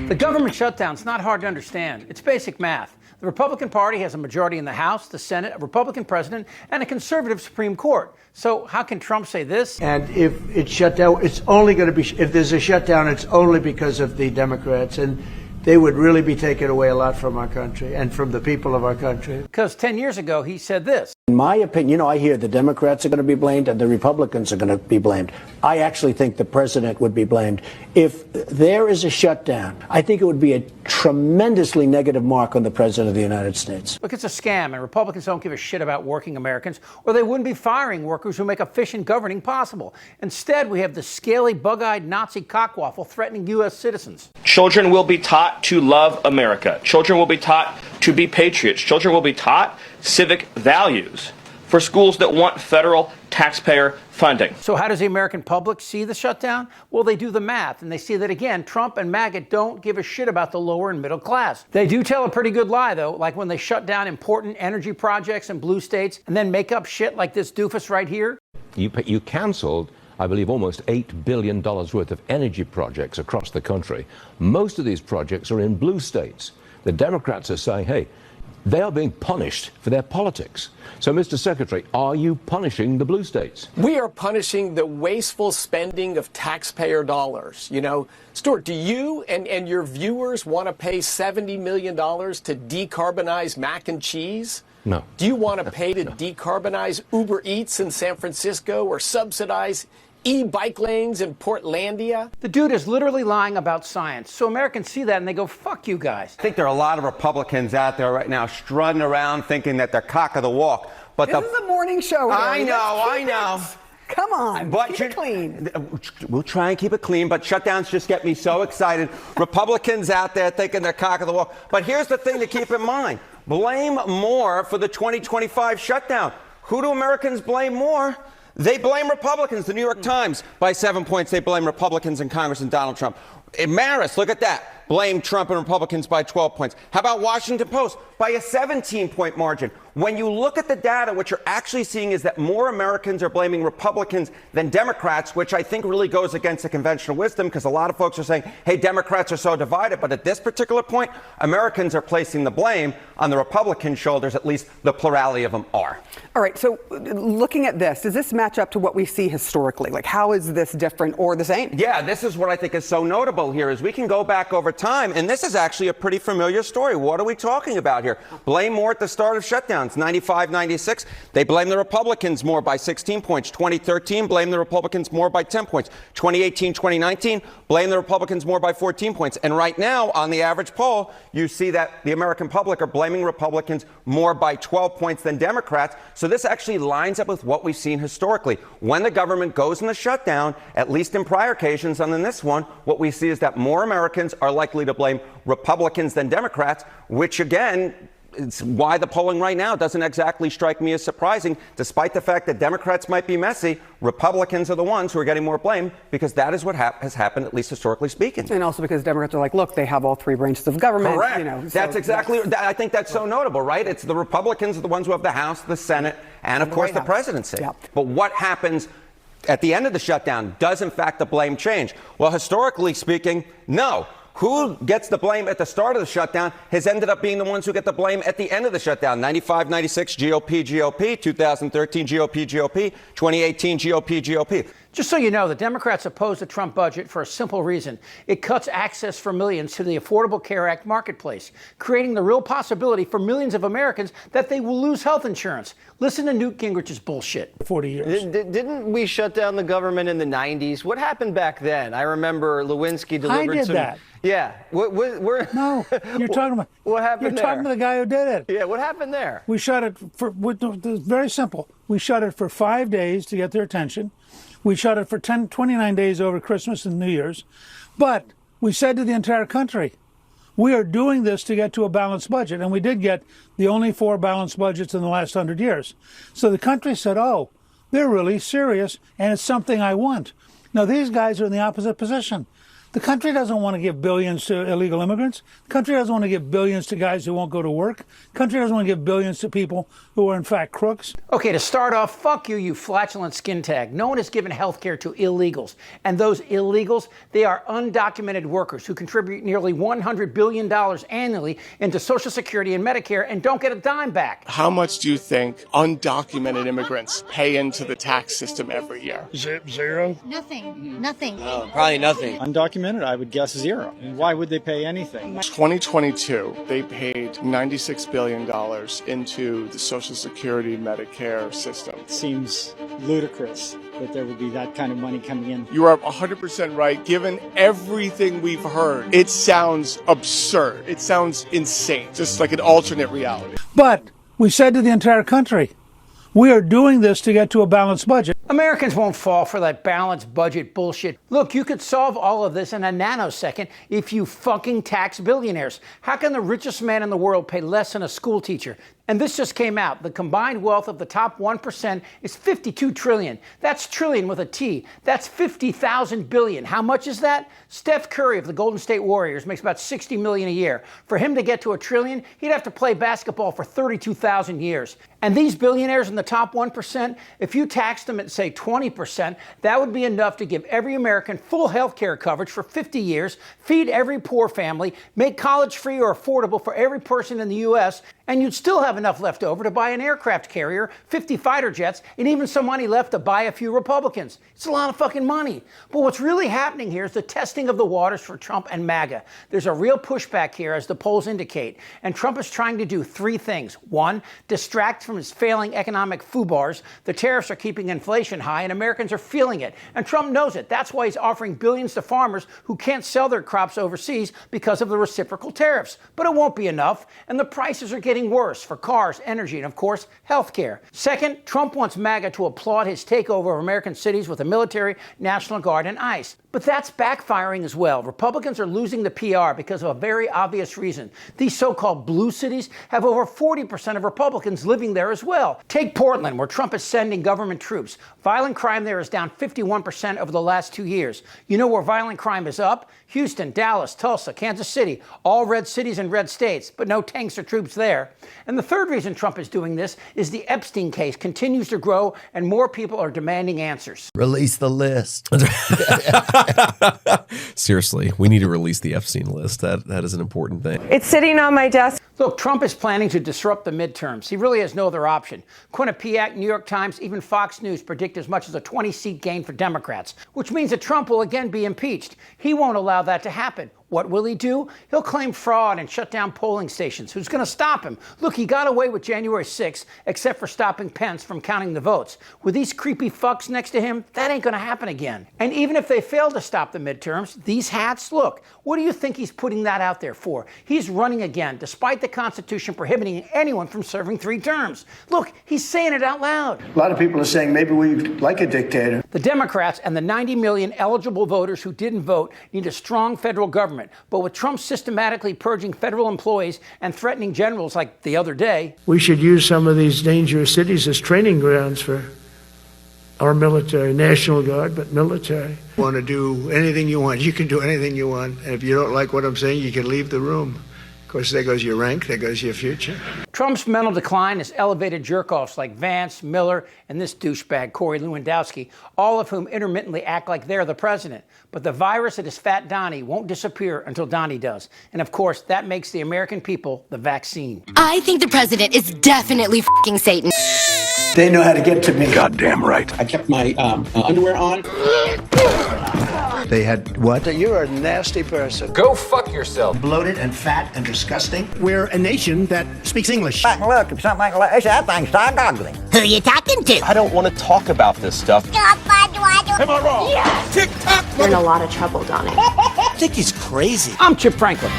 The government shutdown's not hard to understand. It's basic math. The Republican Party has a majority in the House, the Senate, a Republican president, and a conservative Supreme Court. So how can Trump say this? And if it's shut down, it's only going to be, if there's a shutdown, it's only because of the Democrats. And they would really be taking away a lot from our country and from the people of our country. Because 10 years ago, he said this. In my opinion, I hear the Democrats are going to be blamed and the Republicans are going to be blamed. I actually think the president would be blamed. If there is a shutdown, I think it would be a tremendously negative mark on the president of the United States. Look, it's a scam, and Republicans don't give a shit about working Americans, or they wouldn't be firing workers who make efficient governing possible. Instead, we have the scaly, bug-eyed Nazi cockwaffle threatening U.S. citizens. Children will be taught to love America. Children will be taught to be patriots. Children will be taught civic values for schools that want federal taxpayer funding. So how does the American public see the shutdown? Well, they do the math, and they see that, again, Trump and MAGA don't give a shit about the lower and middle class. They do tell a pretty good lie, though, like when they shut down important energy projects in blue states and then make up shit like this doofus right here. You canceled, I believe, almost $8 billion worth of energy projects across the country. Most of these projects are in blue states. The Democrats are saying, hey, they are being punished for their politics. So, Mr. Secretary, are you punishing the blue states? We are punishing the wasteful spending of taxpayer dollars. You know, Stuart, do you and your viewers want to pay $70 million to decarbonize mac and cheese? No. Do you want to pay to decarbonize Uber Eats in San Francisco or subsidize e-bike lanes in Portlandia? The dude is literally lying about science. So Americans see that and they go, fuck you guys. I think there are a lot of Republicans out there right now strutting around thinking that they're cock of the walk. But this is a morning show. I know. Come on, but keep it clean. We'll try and keep it clean, but shutdowns just get me so excited. Republicans out there thinking they're cock of the walk. But here's the thing to keep in mind. Blame more for the 2025 shutdown. Who do Americans blame more? They blame Republicans. The New York Times, by 7 points, they blame Republicans in Congress and Donald Trump. Marist, look at that. Blame Trump and Republicans by 12 points. How about Washington Post? By a 17-point margin. When you look at the data, what you're actually seeing is that more Americans are blaming Republicans than Democrats, which I think really goes against the conventional wisdom, because a lot of folks are saying, hey, Democrats are so divided. But at this particular point, Americans are placing the blame on the Republican shoulders, at least the plurality of them are. All right, so looking at this, does this match up to what we see historically? Like, how is this different or the same? Yeah, this is what I think is so notable here, is we can go back over time, and this is actually a pretty familiar story. What are we talking about here? Blame more at the start of shutdowns. 95, 96, they blame the Republicans more by 16 points. 2013, blame the Republicans more by 10 points. 2018, 2019, blame the Republicans more by 14 points. And right now, on the average poll, you see that the American public are blaming Republicans more by 12 points than Democrats. So this actually lines up with what we've seen historically. When the government goes in the shutdown, at least in prior occasions, and in this one, what we see is that more Americans are likely to blame Republicans than Democrats, which again, it's why the polling right now doesn't exactly strike me as surprising, despite the fact that Democrats might be messy. Republicans are the ones who are getting more blame, because that is what has happened, at least historically speaking. And also because Democrats are like, look, they have all three branches of government. Correct. You know, that's exactly. I think that's so notable, right? It's the Republicans are the ones who have the House, the Senate, and of course the presidency. Yep. But what happens at the end of the shutdown? Does in fact the blame change? Well, historically speaking, no. Who gets the blame at the start of the shutdown has ended up being the ones who get the blame at the end of the shutdown. 95, 96, GOP. 2013, GOP. 2018, GOP. Just so you know, the Democrats oppose the Trump budget for a simple reason. It cuts access for millions to the Affordable Care Act marketplace, creating the real possibility for millions of Americans that they will lose health insurance. Listen to Newt Gingrich's bullshit. 40 years. Didn't we shut down the government in the 90s? What happened back then? I remember Lewinsky delivered I did that. Yeah. No, you're talking about. What happened there? You're talking to the guy who did it. Yeah, what happened there? We shut it for, very simple. We shut it for 5 days to get their attention. We shut it for 29 days over Christmas and New Year's. But we said to the entire country, we are doing this to get to a balanced budget. And we did get the only 4 balanced budgets in the last 100 years. So the country said, oh, they're really serious, and it's something I want. Now, these guys are in the opposite position. The country doesn't want to give billions to illegal immigrants. The country doesn't want to give billions to guys who won't go to work. The country doesn't want to give billions to people who are in fact crooks. Okay, to start off, fuck you, you flatulent skin tag. No one has given health care to illegals. And those illegals, they are undocumented workers who contribute nearly $100 billion annually into Social Security and Medicare and don't get a dime back. How much do you think undocumented immigrants pay into the tax system every year? Zero? Nothing. Probably nothing. Undocumented, I would guess zero. Why would they pay anything? 2022, they paid $96 billion into the Social Security Medicare system. It seems ludicrous that there would be that kind of money coming in. You are 100% right. Given everything we've heard, it sounds absurd. It sounds insane, just like an alternate reality. But we said to the entire country, we are doing this to get to a balanced budget. Americans won't fall for that balanced budget bullshit. Look, you could solve all of this in a nanosecond if you fucking tax billionaires. How can the richest man in the world pay less than a school teacher? And this just came out. The combined wealth of the top 1% is $52 trillion. That's trillion with a T. That's 50,000 billion. How much is that? Steph Curry of the Golden State Warriors makes about $60 million a year. For him to get to a trillion, he'd have to play basketball for 32,000 years. And these billionaires in the top 1%, if you taxed them at, say, 20%, that would be enough to give every American full health care coverage for 50 years, feed every poor family, make college free or affordable for every person in the U.S., and you'd still have enough left over to buy an aircraft carrier, 50 fighter jets, and even some money left to buy a few Republicans. It's a lot of fucking money. But what's really happening here is the testing of the waters for Trump and MAGA. There's a real pushback here, as the polls indicate. And Trump is trying to do three things. One, distract from his failing economic foobars. The tariffs are keeping inflation high, and Americans are feeling it. And Trump knows it. That's why he's offering billions to farmers who can't sell their crops overseas because of the reciprocal tariffs. But it won't be enough, and the prices are getting worse for cars, energy, and of course, health care. Second, Trump wants MAGA to applaud his takeover of American cities with the military, National Guard, and ICE. But that's backfiring as well. Republicans are losing the PR because of a very obvious reason. These so-called blue cities have over 40% of Republicans living there as well. Take Portland, where Trump is sending government troops. Violent crime there is down 51% over the last 2 years. You know where violent crime is up? Houston, Dallas, Tulsa, Kansas City, all red cities and red states, but no tanks or troops there. And the third reason Trump is doing this is the Epstein case continues to grow and more people are demanding answers. Release the list. Seriously, we need to release the Epstein list. That is an important thing. It's sitting on my desk. Look, Trump is planning to disrupt the midterms. He really has no other option. Quinnipiac, New York Times, even Fox News predict as much as a 20-seat gain for Democrats, which means that Trump will again be impeached. He won't allow that to happen. What will he do? He'll claim fraud and shut down polling stations. Who's going to stop him? Look, he got away with January 6th, except for stopping Pence from counting the votes. With these creepy fucks next to him, that ain't going to happen again. And even if they fail to stop the midterms, these hats, look, what do you think he's putting that out there for? He's running again, despite the Constitution prohibiting anyone from serving 3 terms. Look, he's saying it out loud. A lot of people are saying maybe we like a dictator. The Democrats and the 90 million eligible voters who didn't vote need a strong federal government. But with Trump systematically purging federal employees and threatening generals like the other day, We should use some of these dangerous cities as training grounds for our military, National Guard, but military. Want to do anything you want. You can do anything you want. And if you don't like what I'm saying, you can leave the room. Of course, there goes your rank, there goes your future. Trump's mental decline has elevated jerk-offs like Vance, Miller, and this douchebag, Corey Lewandowski, all of whom intermittently act like they're the president. But the virus that is Fat Donnie won't disappear until Donnie does. And of course, that makes the American people the vaccine. I think the president is definitely f***ing Satan. They know how to get to me. Goddamn right. I kept my underwear on. They had what? You're a nasty person. Go fuck yourself. Bloated and fat and disgusting. We're a nation that speaks English. Look, if something like that thing's darn ugly. Who you talking to? I don't want to talk about this stuff. Am I wrong? Tick-tock! You're in a lot of trouble, Donnie. I think he's crazy. I'm Chip Franklin.